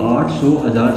800,000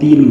3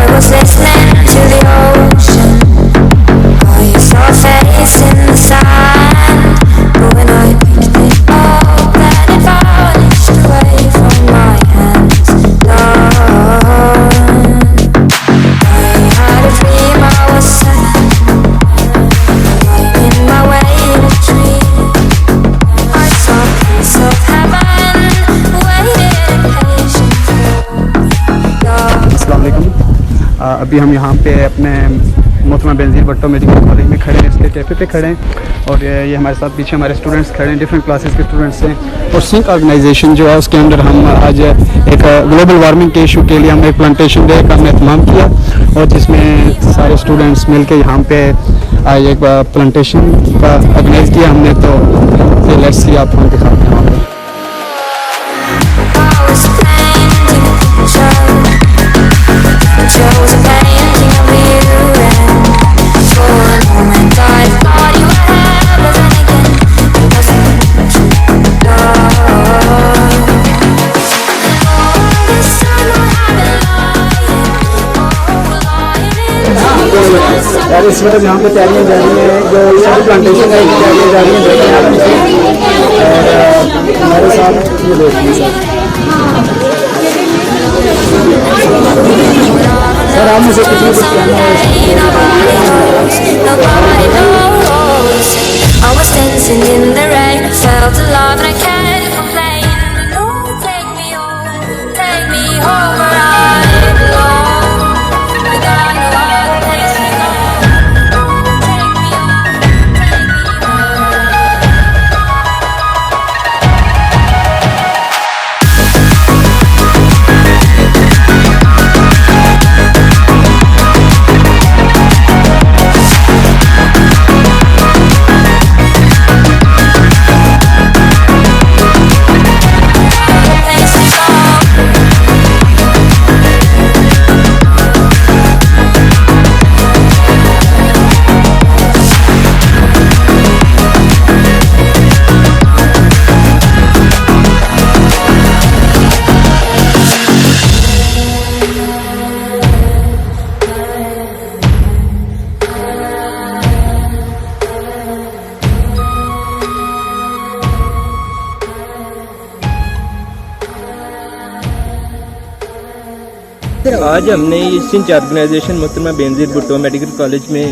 I was listening to the ocean. Are you so fed? अभी हम यहाँ पे अपने मोहतरमा बेनज़ीर भुट्टो मेडिकल कॉलेज में खड़े हैं, इसके कैफ़े पे खड़े हैं और ये हमारे साथ पीछे हमारे स्टूडेंट्स खड़े हैं, डिफरेंट क्लासेस के स्टूडेंट्स हैं। और सिंक ऑर्गेनाइजेशन जो है उसके अंदर हम आज एक ग्लोबल वार्मिंग के इशू के लिए हमने एक प्लांटेशन डे का हमने एहतमाम किया और जिसमें सारे स्टूडेंट्स मिल के यहाँ पे आज एक प्लांटेशन का ऑर्गेनाइज़ किया हमने। तो लेट्स सी, आप हम दिखाते हैं वहाँ पर। यार इस वक्त यहाँ पे तैयारियाँ जा रही हैं, जो सारी प्लांटेशन है तैयारियाँ जा रही हैं, देखते हैं आप इसे। और हमारे साथ ये देखिए सर आप मुझे कुछ ना कुछ कहना आज हमने ये सिंच ऑर्गेनाइजेशन मोहतरमा बेनज़ीर भुट्टो मेडिकल कॉलेज में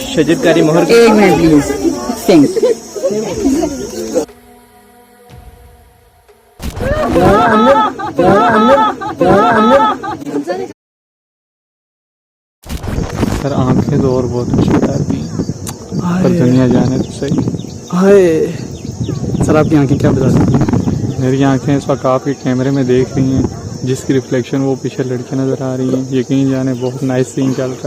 शजरकारी मोहर एक मिनट प्लीज सिंह सर आंखें तो और बहुत कुछ बताती हैं पर दुनिया जाने तो सही। हाय सर, आपकी आंखें क्या बताती हैं? मेरी आंखें इस वक्त आपके कैमरे में देख रही हैं, जिसकी रिफ्लेक्शन वो पीछे लड़के नज़र आ रही हैं। यकीन जाने बहुत नाइस सीन चल रहा है।